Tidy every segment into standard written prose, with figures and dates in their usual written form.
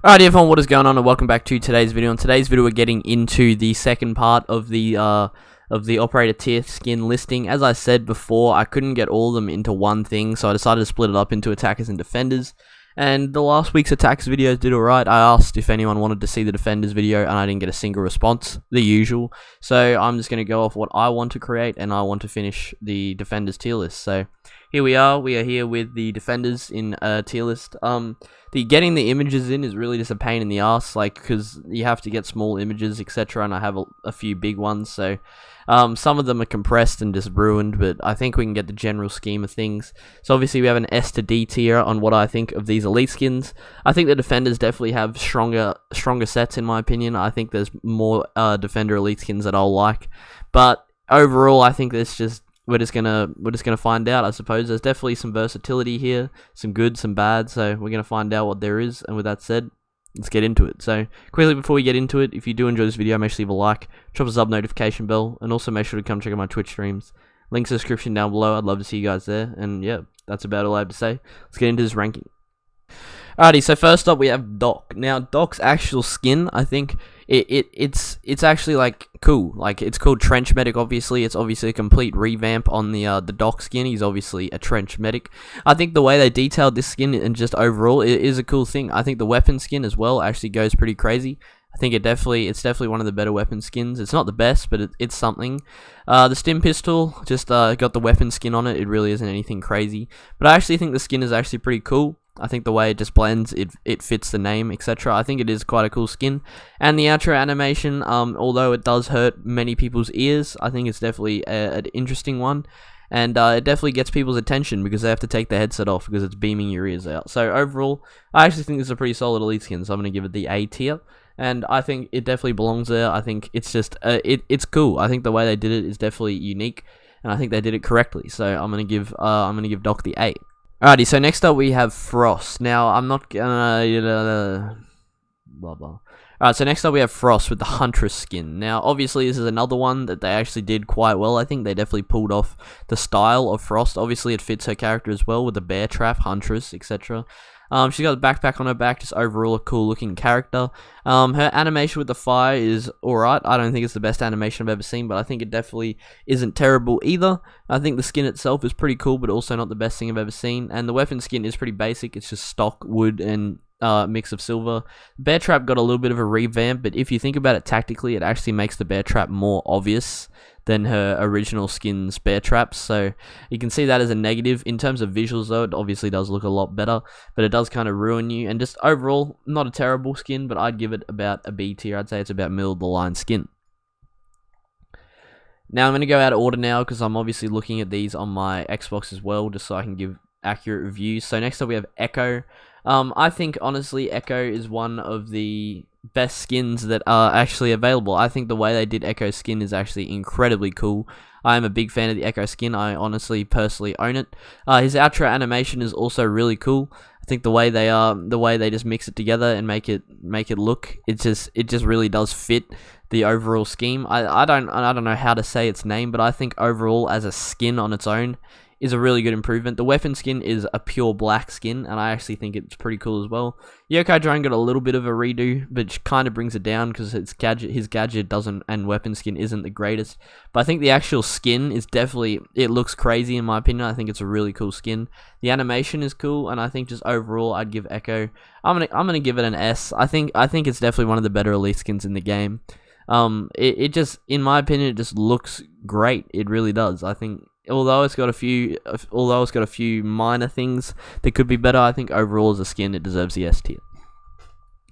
Alright everyone, what is going on and welcome back to today's video. In today's video we're getting into the second part of the operator tier skin listing. As I said before, I couldn't get all of them into one thing, so I decided to split it up into attackers and defenders. And the last week's attackers videos did alright. I asked if anyone wanted to see the defenders video and I didn't get a single response, the usual. So I'm just going to go off what I want to create and I want to finish the defenders tier list. So here we are here with the defenders in a tier list. Getting the images in is really just a pain in the ass, like, because you have to get small images, etc. And I have a few big ones, so some of them are compressed and just ruined, but I think we can get the general scheme of things. So obviously we have an S to D tier on what I think of these elite skins. I think the defenders definitely have stronger sets in my opinion. I think there's more defender elite skins that I'll like, but overall I think there's just we're just gonna find out. I suppose there's definitely some versatility here, some good, some bad, so we're gonna find out what there is. And with that said, let's get into it. So quickly before we get into it, if you do enjoy this video, make sure you leave a like, drop a sub, notification bell, and also make sure to come check out my Twitch streams. Links in the description down below. I'd love to see you guys there. And yeah, that's about all I have to say. Let's get into this ranking. Alrighty, so first up we have Doc. Now Doc's actual skin, I think it's actually like cool. Like, it's called Trench Medic. Obviously, it's obviously a complete revamp on the Doc skin. He's obviously a Trench Medic. I think the way they detailed this skin and just overall it is a cool thing. I think the weapon skin as well actually goes pretty crazy. I think it's definitely one of the better weapon skins. It's not the best, but it's something. The stim pistol just got the weapon skin on it. It really isn't anything crazy, but I actually think the skin is actually pretty cool. I think the way it just blends, it fits the name, etc. I think it is quite a cool skin. And the outro animation, although it does hurt many people's ears, I think it's definitely an interesting one. And it definitely gets people's attention because they have to take the headset off because it's beaming your ears out. So overall, I actually think this is a pretty solid elite skin, so I'm going to give it the A tier. And I think it definitely belongs there. I think it's just, it's cool. I think the way they did it is definitely unique, and I think they did it correctly. So I'm going to give Doc the A. Alrighty, so next up we have Frost. Now, I'm not gonna... blah, blah. Alright, so next up we have Frost with the Huntress skin. Now, obviously, this is another one that they actually did quite well. I think they definitely pulled off the style of Frost. Obviously, it fits her character as well with the bear trap, Huntress, etc. She's got a backpack on her back, just overall a cool looking character. Her animation with the fire is alright. I don't think it's the best animation I've ever seen, but I think it definitely isn't terrible either. I think the skin itself is pretty cool, but also not the best thing I've ever seen. And the weapon skin is pretty basic. It's just stock wood and mix of silver. Bear trap got a little bit of a revamp, but if you think about it tactically, it actually makes the bear trap more obvious than her original skin's bear traps, so you can see that as a negative. In terms of visuals though, it obviously does look a lot better, but it does kind of ruin you. And just overall, not a terrible skin, but I'd give it about a B tier. I'd say it's about middle of the line skin. Now I'm going to go out of order now because I'm obviously looking at these on my Xbox as well, just so I can give accurate reviews. So next up we have Echo. I think honestly Echo is one of the best skins that are actually available. I think the way they did Echo skin is actually incredibly cool. I am a big fan of the Echo skin. I honestly personally own it. His outro animation is also really cool. I think the way they just mix it together and make it look, it just really does fit the overall scheme. I don't know how to say its name, but I think overall as a skin on its own is a really good improvement. The weapon skin is a pure black skin, and I actually think it's pretty cool as well. Yokai Drone got a little bit of a redo, but kind of brings it down because his gadget doesn't, and weapon skin isn't the greatest. But I think the actual skin is definitely, it looks crazy in my opinion. I think it's a really cool skin. The animation is cool, and I think just overall, I'd give Echo. I'm gonna give it an S. I think it's definitely one of the better elite skins in the game. It just, in my opinion, it just looks great. It really does. I think, although it's got a few minor things that could be better, I think overall as a skin it deserves the S tier.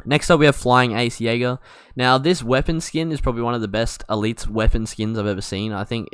Next up we have Flying Ace Jaeger. Now this weapon skin is probably one of the best elite weapon skins I've ever seen. I think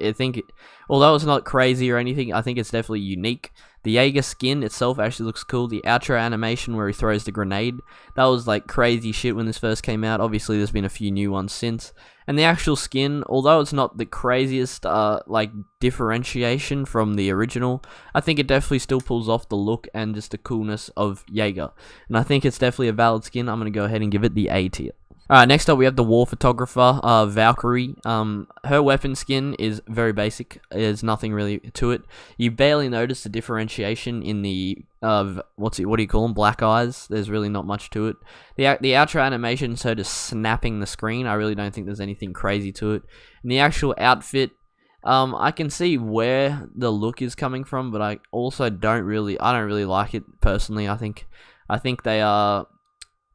although it's not crazy or anything, I think it's definitely unique. The Jaeger skin itself actually looks cool. The outro animation where he throws the grenade, that was like crazy shit when this first came out. Obviously there's been a few new ones since. And the actual skin, although it's not the craziest like differentiation from the original, I think it definitely still pulls off the look and just the coolness of Jaeger. And I think it's definitely a valid skin. I'm going to go ahead and give it the A tier. Alright, next up we have the war photographer, Valkyrie. Her weapon skin is very basic. There's nothing really to it. You barely notice the differentiation in the what do you call them? Black eyes. There's really not much to it. The outro animation is her just snapping the screen. I really don't think there's anything crazy to it. And the actual outfit, I can see where the look is coming from, but I also don't really like it personally. I think they are.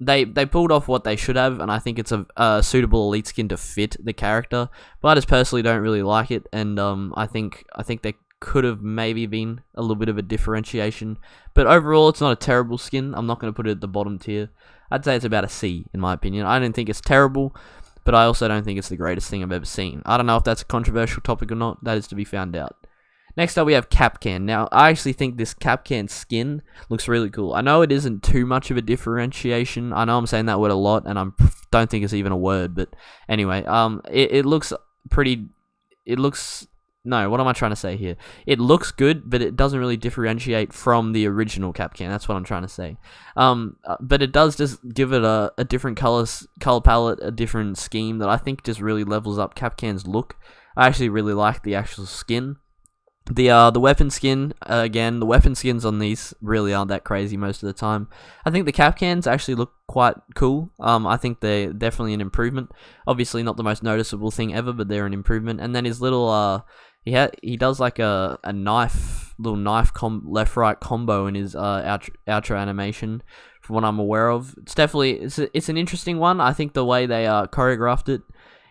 They pulled off what they should have, and I think it's a suitable elite skin to fit the character. But I just personally don't really like it, and I think there could have maybe been a little bit of a differentiation. But overall, it's not a terrible skin. I'm not going to put it at the bottom tier. I'd say it's about a C in my opinion. I don't think it's terrible, but I also don't think it's the greatest thing I've ever seen. I don't know if that's a controversial topic or not. That is to be found out. Next up, we have Capcan. Now, I actually think this Capcan skin looks really cool. I know it isn't too much of a differentiation. I know I'm saying that word a lot, and I don't think it's even a word. But anyway, it looks pretty. It looks. No, what am I trying to say here? It looks good, but it doesn't really differentiate from the original Capcan. That's what I'm trying to say. But it does just give it a different color palette, a different scheme that I think just really levels up Capcan's look. I actually really like the actual skin. The weapon skin, again, the weapon skins on these really aren't that crazy most of the time. I think the Capcans actually look quite cool. I think they're definitely an improvement. Obviously not the most noticeable thing ever, but they're an improvement. And then his little, he does like a little knife left-right combo in his outro animation, from what I'm aware of. It's definitely, it's an interesting one. I think the way they choreographed it,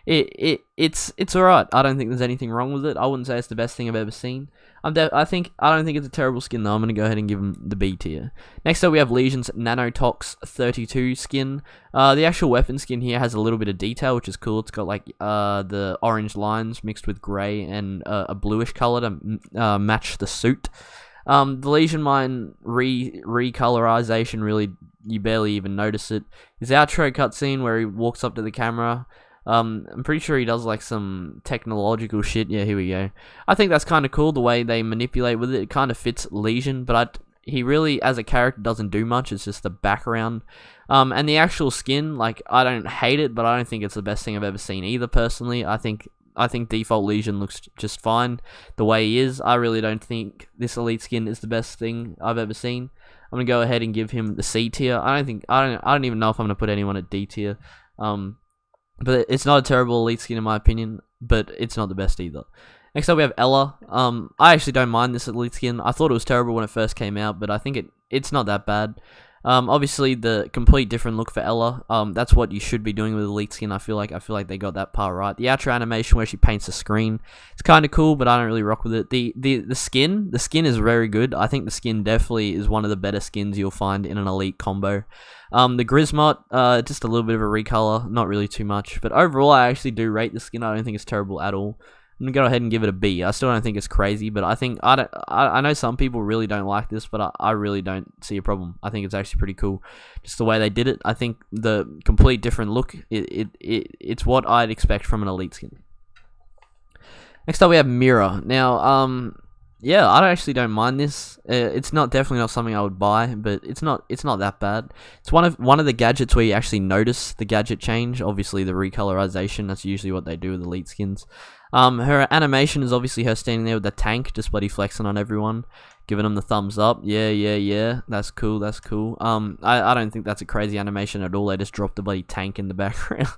it's alright. I don't think there's anything wrong with it. I wouldn't say it's the best thing I've ever seen. I don't think it's a terrible skin though. I'm gonna go ahead and give him the B tier. Next up, we have Legion's Nanotox 32 skin. The actual weapon skin here has a little bit of detail, which is cool. It's got like the orange lines mixed with grey and a bluish color to match the suit. The Legion Mine recolorization, really, you barely even notice it. His outro cutscene where he walks up to the camera. I'm pretty sure he does like some technological shit. Yeah, here we go. I think that's kind of cool, the way they manipulate with it. It kind of fits Legion, but he really, as a character, doesn't do much. It's just the background. And the actual skin, like, I don't hate it, but I don't think it's the best thing I've ever seen either, personally. I think default Legion looks just fine the way he is. I really don't think this elite skin is the best thing I've ever seen. I'm gonna go ahead and give him the C tier. I don't even know if I'm gonna put anyone at D tier. But it's not a terrible elite skin in my opinion, but it's not the best either. Next up we have Ella. I actually don't mind this elite skin. I thought it was terrible when it first came out, but I think it's not that bad. Obviously the complete different look for Ella. That's what you should be doing with elite skin. I feel like they got that part right. The outro animation where she paints the screen, it's kind of cool, but I don't really rock with it. The skin is very good. I think the skin definitely is one of the better skins you'll find in an elite combo. The Grismot, just a little bit of a recolor, not really too much, but overall I actually do rate the skin. I don't think it's terrible at all. I'm gonna go ahead and give it a B. I still don't think it's crazy, but I know some people really don't like this, but I really don't see a problem. I think it's actually pretty cool, just the way they did it. I think the complete different look, it's what I'd expect from an elite skin. Next up we have Mira. Now, yeah, I actually don't mind this. It's definitely not something I would buy, but it's not that bad. It's one of the gadgets where you actually notice the gadget change. Obviously, the recolorization. That's usually what they do with elite skins. Her animation is obviously her standing there with the tank, just bloody flexing on everyone, giving them the thumbs up. Yeah. That's cool. I don't think that's a crazy animation at all. They just dropped the bloody tank in the background.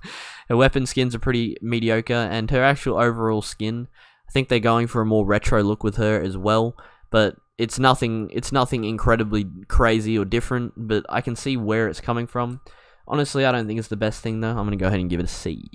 Her weapon skins are pretty mediocre, and her actual overall skin, I think they're going for a more retro look with her as well, but it's nothing incredibly crazy or different, but I can see where it's coming from. Honestly, I don't think it's the best thing though. I'm going to go ahead and give it a C.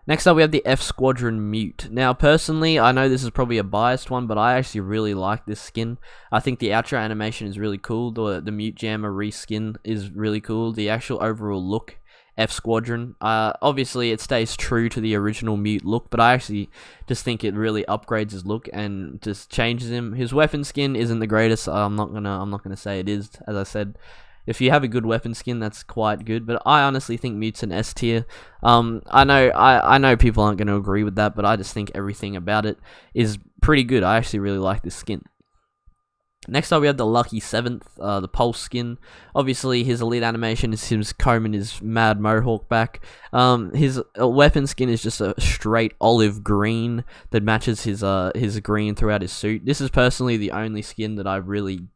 Next up we have the F Squadron Mute. Now personally, I know this is probably a biased one, but I actually really like this skin. I think the outro animation is really cool. The Mute Jammer reskin is really cool. The actual overall look, F Squadron, obviously it stays true to the original Mute look, but I actually just think it really upgrades his look and just changes him. His weapon skin isn't the greatest. I'm not gonna say it is. As I said, if you have a good weapon skin, that's quite good, but I honestly think Mute's an S tier. I know people aren't going to agree with that, but I just think everything about it is pretty good. I actually really like this skin. Next up, we have the Lucky 7th, the Pulse skin. Obviously, his elite animation is him combing his mad mohawk back. His weapon skin is just a straight olive green that matches his green throughout his suit. This is personally the only skin that I really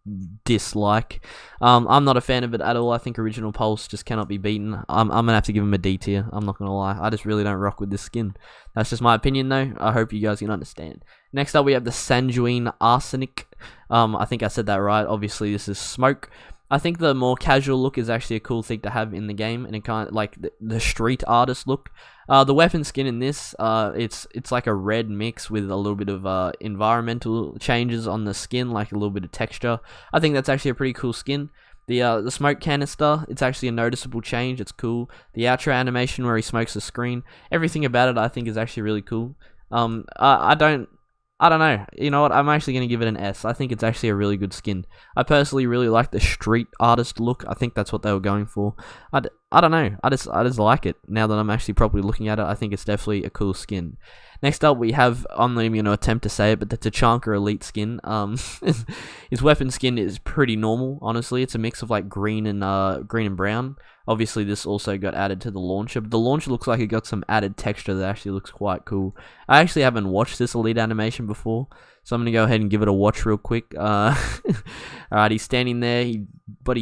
dislike. I'm not a fan of it at all. I think original Pulse just cannot be beaten. I'm gonna have to give him a D tier. I'm not gonna lie. I just really don't rock with this skin. That's just my opinion, though. I hope you guys can understand. Next up, we have the Sanguine Arsenic. I think I said that right. Obviously, this is smoke. I think the more casual look is actually a cool thing to have in the game, and it kind of like the street artist look. The weapon skin in this, it's like a red mix with a little bit of environmental changes on the skin, like a little bit of texture. I think that's actually a pretty cool skin. The smoke canister, it's actually a noticeable change. It's cool. The outro animation where he smokes the screen, everything about it I think is actually really cool. I don't know. You know what? I'm actually going to give it an S. I think it's actually a really good skin. I personally really like the street artist look. I think that's what they were going for. I don't know. I just like it. Now that I'm actually properly looking at it, I think it's definitely a cool skin. Next up, we have, I'm not even going to attempt to say it, but the Tachanka Elite skin. His weapon skin is pretty normal, honestly. It's a mix of like green and brown. Obviously, this also got added to the launcher, but the launcher looks like it got some added texture that actually looks quite cool. I actually haven't watched this Elite animation before, so I'm going to go ahead and give it a watch real quick. Alright, he's standing there, he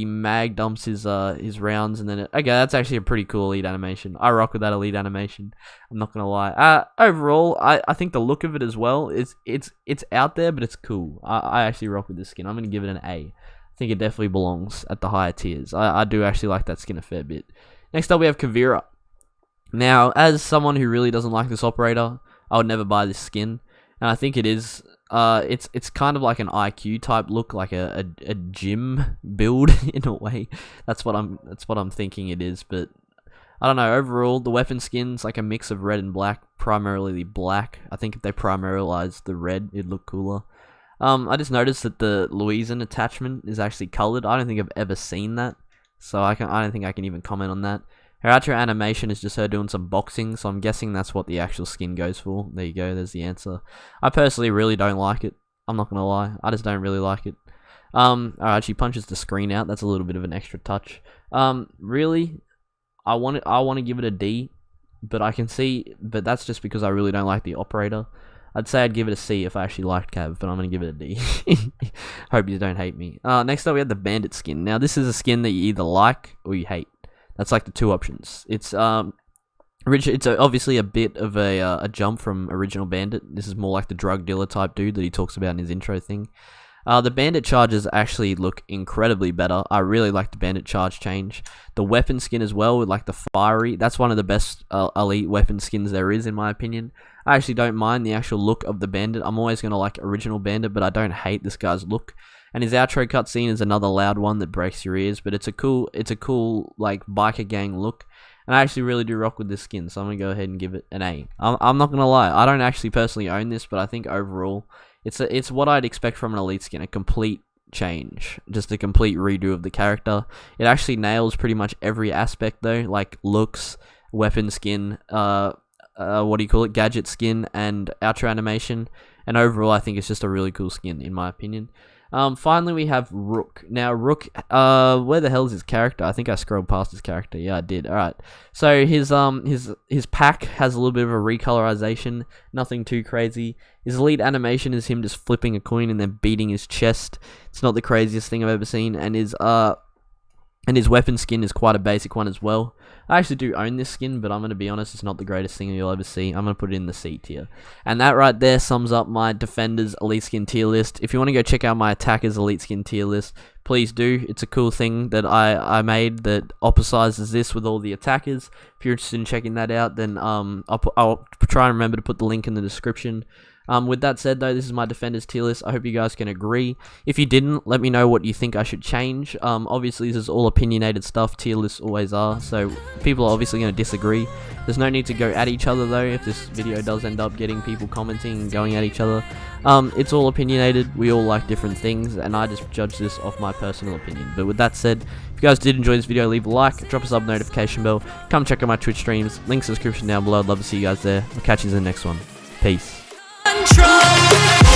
mag dumps his rounds, and then okay, that's actually a pretty cool Elite animation. I rock with that Elite animation. I'm not gonna lie. Overall, I think the look of it as well it's out there, but it's cool. I actually rock with this skin. I'm gonna give it an A. I think it definitely belongs at the higher tiers. I do actually like that skin a fair bit. Next up, we have Kvira. Now, as someone who really doesn't like this operator, I would never buy this skin, and I think it is. It's kind of like an IQ type look, like a gym build in a way. That's what I'm thinking it is, but I don't know. Overall, the weapon skin's like a mix of red and black, primarily black. I think if they primarized the red, it'd look cooler. I just noticed that the Louisan attachment is actually colored. I don't think I've ever seen that, so I don't think I can even comment on that. Her outro animation is just her doing some boxing, so I'm guessing that's what the actual skin goes for. There you go, there's the answer. I personally really don't like it. I'm not gonna lie, I just don't really like it. Alright, she punches the screen out. That's a little bit of an extra touch. Really, I want to give it a D, but but that's just because I really don't like the operator. I'd say I'd give it a C if I actually liked Cav, but I'm going to give it a D. Hope you don't hate me. Next up, we have the Bandit skin. Now, this is a skin that you either like or you hate. That's like the two options. It's obviously a bit of a jump from original Bandit. This is more like the drug dealer type dude that he talks about in his intro thing. The Bandit charges actually look incredibly better. I really like the Bandit charge change. The weapon skin as well, with like the fiery, that's one of the best elite weapon skins there is, in my opinion. I actually don't mind the actual look of the Bandit. I'm always going to like original Bandit, but I don't hate this guy's look. And his outro cutscene is another loud one that breaks your ears, but it's a cool like biker gang look. And I actually really do rock with this skin, so I'm going to go ahead and give it an A. I'm not going to lie, I don't actually personally own this, but I think overall, it's what I'd expect from an elite skin, a complete change, just a complete redo of the character. It actually nails pretty much every aspect though, like looks, weapon skin, gadget skin, and outro animation. And overall, I think it's just a really cool skin, in my opinion. Finally, we have Rook. Now, Rook, where the hell is his character? I think I scrolled past his character. Yeah, I did. Alright. So, his pack has a little bit of a recolorization. Nothing too crazy. His lead animation is him just flipping a coin and then beating his chest. It's not the craziest thing I've ever seen. And his weapon skin is quite a basic one as well. I actually do own this skin, but I'm going to be honest, it's not the greatest thing you'll ever see. I'm going to put it in the C tier. And that right there sums up my Defenders Elite Skin tier list. If you want to go check out my Attackers Elite Skin tier list, please do. It's a cool thing that I made that opposizes this with all the attackers. If you're interested in checking that out, then I'll try and remember to put the link in the description. With that said though, this is my Defenders tier list. I hope you guys can agree. If you didn't, let me know what you think I should change. Obviously this is all opinionated stuff, tier lists always are, so people are obviously going to disagree. There's no need to go at each other though, if this video does end up getting people commenting and going at each other. It's all opinionated, we all like different things, and I just judge this off my personal opinion. But with that said, if you guys did enjoy this video, leave a like, drop a sub, notification bell, come check out my Twitch streams, links in the description down below. I'd love to see you guys there. I'll catch you in the next one. Peace. Control.